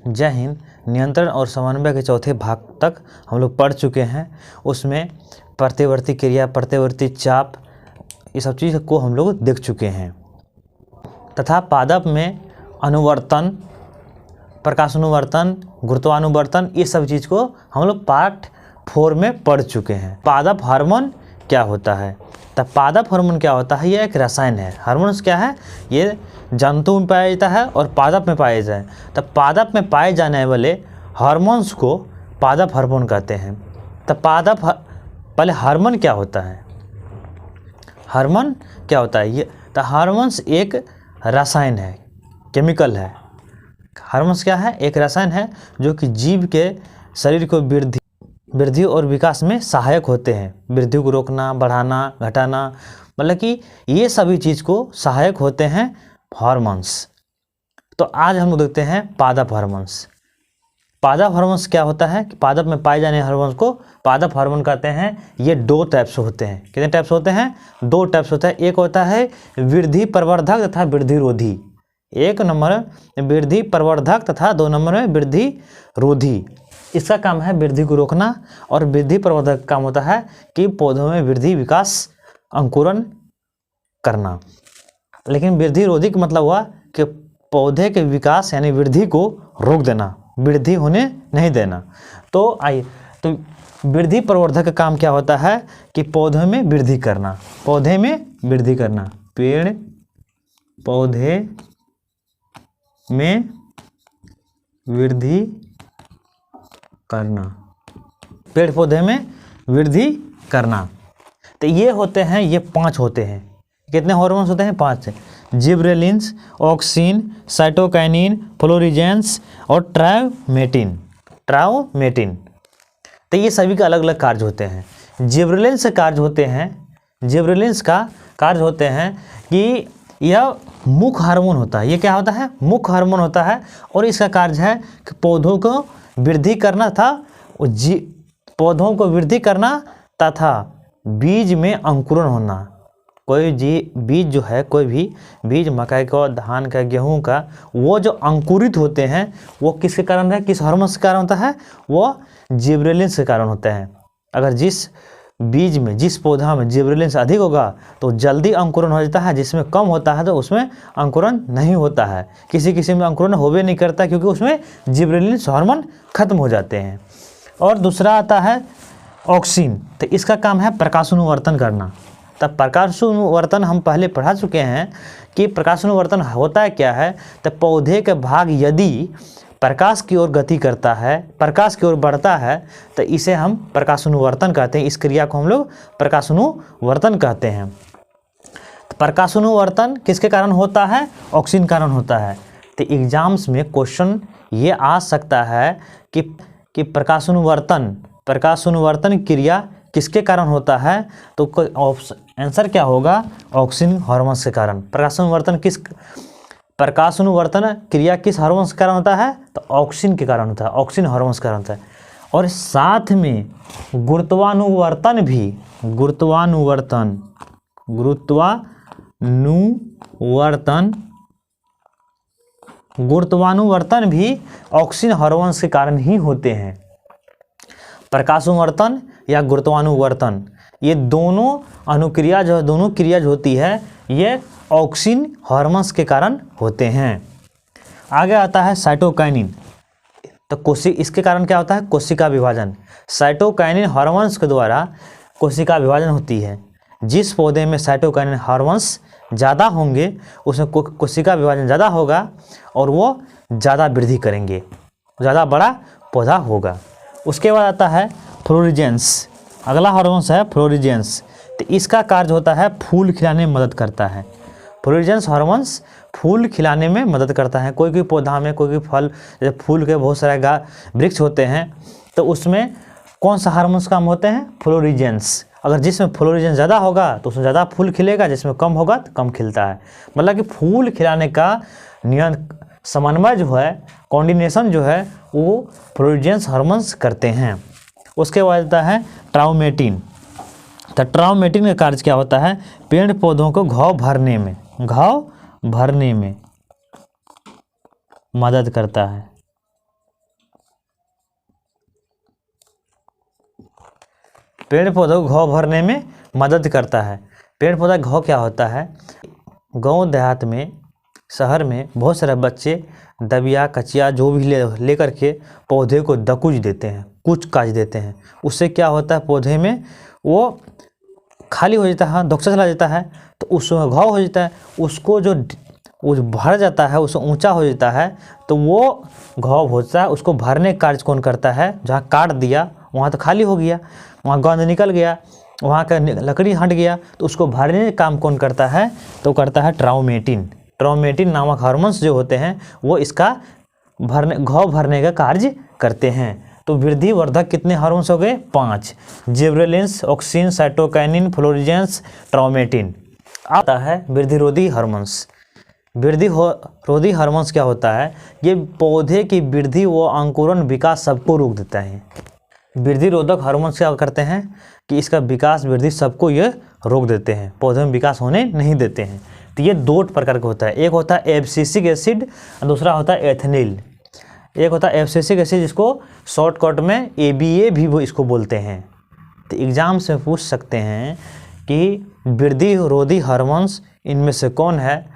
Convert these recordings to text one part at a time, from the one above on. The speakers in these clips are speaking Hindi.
जय हिंद। नियंत्रण और समन्वय के चौथे भाग तक हम लोग पढ़ चुके हैं। उसमें प्रतिवर्ती क्रिया, प्रतिवर्ती चाप, ये सब चीज़ को हम लोग देख चुके हैं तथा पादप में अनुवर्तन, प्रकाशानुवर्तन, गुरुत्वानुवर्तन, ये सब चीज़ को हम लोग पार्ट 4 में पढ़ चुके हैं। पादप हार्मोन क्या होता है? तब पादप हार्मोन क्या होता है? ये एक रसायन है। हार्मोन्स क्या है? ये जंतु में पाया जाता है और पादप में पाया जाता है। तब पादप में पाए जाने वाले हार्मोन्स को पादप हार्मोन कहते हैं। तब पहले हार्मोन क्या होता है? हार्मोन क्या होता है? ये तो हार्मोन्स एक रसायन है, केमिकल है। हार्मोन्स क्या है? एक रसायन है जो कि जीव के शरीर को वृद्धि और विकास में सहायक होते हैं। वृद्धि को रोकना, बढ़ाना, घटाना, मतलब कि ये सभी चीज़ को सहायक होते हैं हार्मोन्स। तो आज हम लोग देखते हैं पादप हार्मोन्स। पादप हार्मोन्स क्या होता है कि पादप में पाए जाने हार्मोन्स को पादप हार्मोन कहते हैं। ये 2 टाइप्स होते हैं। कितने टाइप्स होते हैं? 2 टाइप्स होते हैं। एक होता है वृद्धि प्रवर्धक तथा वृद्धि रोधी। एक नंबर वृद्धि प्रवर्धक तथा 2 नंबर में वृद्धि रोधी। इसका काम है वृद्धि को रोकना और वृद्धि प्रवर्धक काम होता है कि पौधों में वृद्धि, विकास, अंकुरण करना। लेकिन वृद्धि रोधी का मतलब हुआ कि पौधे के विकास यानी वृद्धि को रोक देना, वृद्धि होने नहीं देना। तो आइए, तो वृद्धि प्रवर्धक का काम क्या होता है कि पौधे में वृद्धि करना, पौधे में वृद्धि करना, पेड़ पौधे में वृद्धि करना, पेड़ पौधे में वृद्धि करना। तो ये होते हैं, ये 5 होते हैं। कितने हार्मोन्स होते हैं? 5 जिबरेलिन्स, ऑक्सिन, साइटोकाइनिन, फ्लोरिजेंस और ट्रायोमेटिन। तो ये सभी का अलग अलग कार्य होते हैं। जिबरेलिन्स का कार्य होते हैं कि यह मुख्य हार्मोन होता है। ये क्या होता है? मुख्य हार्मोन होता है और इसका कार्य है कि पौधों को वृद्धि करना था, पौधों को वृद्धि करना तथा बीज में अंकुरण होना। कोई बीज जो है, कोई भी बीज, मकई का, धान का, गेहूं का, वो जो अंकुरित होते हैं वो किसके कारण है? किस हार्मोन के कारण होता है? वो जिबरेलिन्स के कारण होते हैं। अगर जिस बीज में, जिस पौधा में जिबरेलिन्स अधिक होगा तो जल्दी अंकुरण हो जाता है, जिसमें कम होता है तो उसमें अंकुरण नहीं होता है। किसी में अंकुरण होवे नहीं करता क्योंकि उसमें जिबरेलिन्स हार्मोन खत्म हो जाते हैं। और दूसरा आता है ऑक्सिन। तो इसका काम है प्रकाशानुवर्तन करना। तब प्रकाशानुवर्तन हम पहले पढ़ा चुके हैं कि प्रकाशानुवर्तन होता है क्या है। तो पौधे के भाग यदि प्रकाश की ओर गति करता है, प्रकाश की ओर बढ़ता है, तो इसे हम प्रकाशानुवर्तन कहते हैं। इस क्रिया को हम लोग प्रकाशानुवर्तन कहते हैं। तो प्रकाशानुवर्तन किसके कारण होता है? ऑक्सीजन कारण होता है। तो एग्जाम्स में क्वेश्चन ये आ सकता है कि प्रकाशानुवर्तन क्रिया किसके कारण होता है? तो आंसर क्या होगा? ऑक्सीजन हार्मोन्स के कारण। प्रकाशानुवर्तन क्रिया किस हार्मोन्स के कारण होता है? तो ऑक्सीजन के कारण होता है, ऑक्सीजन हार्मोन्स के कारण होता है। और साथ में गुरुत्वानुवर्तन भी ऑक्सीजन हार्मोन्स के कारण ही होते हैं। प्रकाशानुवर्तन या गुरुत्वानुवर्तन, ये दोनों अनुक्रिया दोनों क्रिया जो होती है ये ऑक्सीजन हार्मोन्स के कारण होते हैं। आगे आता है साइटोकाइनिन। तो इसके कारण क्या होता है? कोशिका विभाजन। साइटोकाइनिन हार्मोन्स के द्वारा कोशिका विभाजन होती है। जिस पौधे में साइटोकाइनिन हार्मोन्स ज़्यादा होंगे उसमें कोशिका विभाजन ज़्यादा होगा और वो ज़्यादा वृद्धि करेंगे, ज़्यादा बड़ा पौधा होगा। उसके बाद आता है फ्लोरिजेंस। अगला हार्मोन्स है फ्लोरिजेंस। तो इसका कार्य होता है फूल खिलाने में मदद करता है। फ्लोरिजेंस हार्मोन्स फूल खिलाने में मदद करता है। कोई पौधा में कोई फल, जैसे फूल के बहुत सारे वृक्ष होते हैं तो उसमें कौन सा हार्मोन्स काम होते हैं? फ्लोरिजेंस। अगर जिसमें फ्लोरिजेंस ज़्यादा होगा तो उसमें ज़्यादा फूल खिलेगा, जिसमें कम होगा तो कम खिलता है। मतलब कि फूल खिलाने का समन्वय जो है, कोऑर्डिनेशन जो है, वो फ्लोरिजेंस हार्मोन्स करते हैं। उसके बाद आता है ट्रायोमेटिन। तो ट्रायोमेटिन का कार्य क्या होता है? पेड़ पौधों को घाव भरने में मदद करता है। पेड़ पौधों को घाव भरने में मदद करता है। पेड़ पौधा घाव क्या होता है, गांव देहात में, शहर में बहुत सारे बच्चे दबिया कचिया जो भी ले करके पौधे को दकुच देते हैं, कुछ काट देते हैं। उससे क्या होता है, पौधे में वो खाली हो जाता है, धोखा चला जाता है, तो उसमें घाव हो जाता है। उसको जो भर जाता है, उससे ऊंचा हो जाता है, तो वो घाव होता है। उसको भरने का कार्य कौन करता है, जहाँ काट दिया वहाँ तो खाली हो गया, वहाँ गंद निकल गया, वहाँ का लकड़ी हट गया, तो उसको भरने का काम कौन करता है, तो करता है ट्राउमेटिन। ट्राउमेटिन नामक हार्मोन्स जो होते हैं वो इसका घाव भरने का कार्य करते हैं। तो वृद्धि वर्धक कितने हार्मोन्स हो गए, 5, जिबरेलिन्स, ऑक्सिन, साइटोकाइनिन, फ्लोरिजेंस, ट्राउमेटिन। आता है वृद्धिरोधी हार्मोन्स। वृद्धिरोधी हार्मोन्स क्या होता है, ये पौधे की वृद्धि व अंकुरण विकास सबको रोक देता है। वृद्धि रोधक हार्मोन्स क्या करते हैं कि इसका विकास वृद्धि सबको ये रोक देते हैं, पौधे में विकास होने नहीं देते हैं। तो ये 2 प्रकार का होता है, एक होता है एब्सिसिक एसिड और दूसरा होता है एथनिल। एक होता है एब्सिसिक एसिड, जिसको शॉर्टकट में ABA भी वो इसको बोलते हैं। तो एग्जाम से पूछ सकते हैं कि वृद्धि रोधी हार्मोन्स इनमें से कौन है,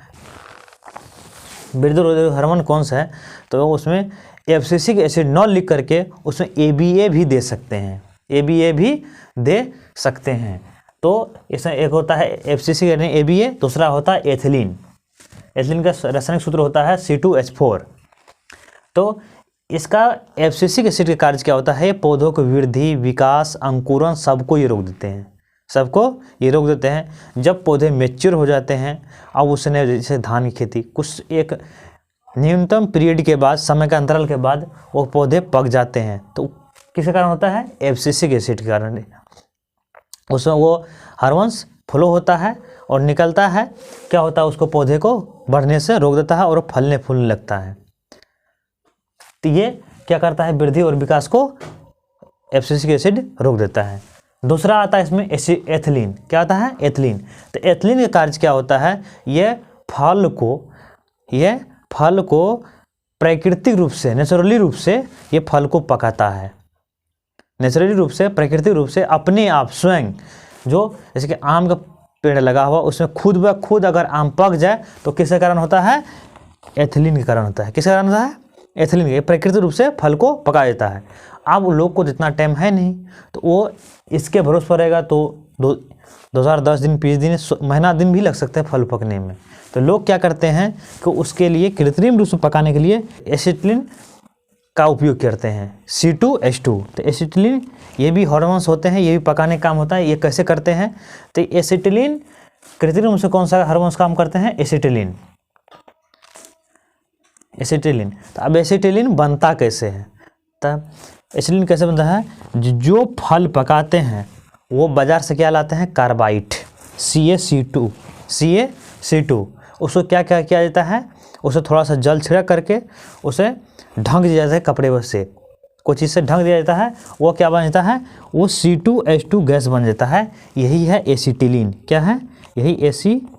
वृद्धि रोधी हार्मोन कौन सा है, तो उसमें एब्सिसिक एसिड न लिख करके उसमें ABA भी दे सकते हैं, ABA भी दे सकते हैं। तो इसमें एक होता है एब्सिसिक यानी ABA, दूसरा होता है एथिलीन। एथिलीन का रासायनिक सूत्र होता है C2H4। तो इसका एब्सिसिक एसिड का कार्य क्या होता है, पौधों को वृद्धि, विकास, अंकुरण सबको ये रोक देते हैं, सबको ये रोक देते हैं। जब पौधे मैच्योर हो जाते हैं, अब उसने जैसे धान की खेती कुछ एक न्यूनतम पीरियड के बाद, समय के अंतराल के बाद वो पौधे पक जाते हैं, तो किसके कारण होता है, एब्सिसिक एसिड के कारण। उसमें वो हार्मोन्स फ्लो होता है और निकलता है, क्या होता है, उसको पौधे को बढ़ने से रोक देता है और फलने फूलने लगता है। तो ये क्या करता है, वृद्धि और विकास को एब्सिसिक एसिड रोक देता है। दूसरा आता है इसमें एथिलीन। क्या आता है, एथिलीन। तो एथिलीन का कार्य क्या होता है, ये फल को प्राकृतिक रूप से, नेचुरली रूप से ये फल को पकाता है। नेचुरली रूप से, प्राकृतिक रूप से अपने आप स्वयं, जो जैसे कि आम का पेड़ लगा हुआ, उसमें खुद ब खुद अगर आम पक जाए तो किसके कारण होता है, एथिलीन के कारण होता है। किसके कारण होता है, एथिलीन के। प्राकृतिक रूप से फल को पका देता है। अब लोग को जितना टाइम है नहीं, तो वो इसके भरोसे पर रहेगा, तो 2010 दिन, 20 दिन, महीना दिन भी लग सकता है फल पकने में। तो लोग क्या करते हैं कि उसके लिए कृत्रिम रूप से पकाने के लिए एसिटिलीन का उपयोग करते हैं, C2H2। तो एसिटिलीन ये भी हार्मोन्स होते हैं, ये भी पकाने का काम होता है। ये कैसे करते हैं, तो एसिटिलीन कृत्रिम रूप से कौन सा हार्मोन्स काम करते हैं, एसिटिलीन। तो अब एसिटिलीन बनता कैसे है, तब एसिटिलीन कैसे बनता है, जो फल पकाते हैं वो बाजार से क्या लाते हैं, कार्बाइड, CaC2। उसको क्या क्या किया जाता है, उसे थोड़ा सा जल छिड़क करके उसे ढक दिया जाता है, कपड़े से कोई चीज़ से ढक दिया जाता है। वो क्या बन जाता है, वो C2H2 गैस बन जाता है। यही है एसिटिलीन। क्या है, यही एसिटिलीन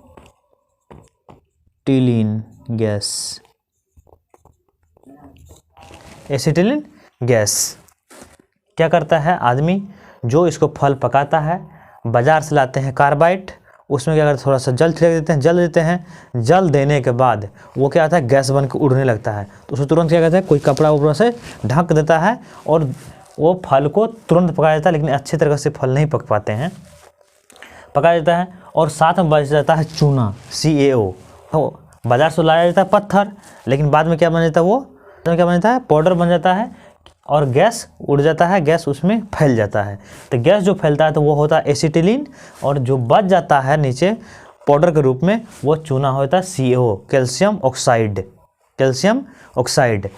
गैस, एसिटिलीन गैस। क्या करता है, आदमी जो इसको फल पकाता है, बाजार से लाते हैं कार्बाइड, उसमें क्या करते हैं, थोड़ा सा जल छिड़क देते हैं, जल देते हैं। जल देने के बाद वो क्या आता है, गैस बन के उड़ने लगता है। तो उसको तुरंत क्या कहते हैं, कोई कपड़ा उपड़ा से ढक देता है और वो फल को तुरंत पकाया जाता है। लेकिन अच्छी तरह से फल नहीं पक पाते हैं, पकाया जाता है। और साथ में बच जाता है चूना, CaO। तो बाजार से लाया जाता है पत्थर, लेकिन बाद में क्या बन जाता है, वो क्या बन जाता है, पाउडर बन जाता है और गैस उड़ जाता है, गैस उसमें फैल जाता है। तो गैस जो फैलता है तो वो होता है एसिटिलीन, और जो बच जाता है नीचे पाउडर के रूप में वो चूना होता है CaO, calcium oxide.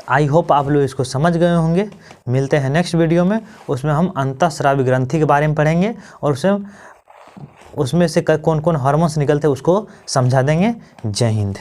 I hope आप लोग इसको समझ गए होंगे। मिलते हैं नेक्स्ट वीडियो में, उसमें हम अंतःस्रावी ग्रंथि के बारे में पढ़ेंगे और उसमें से कौन कौन हार्मोन्स निकलते हैं उसको समझा देंगे। जय हिंद।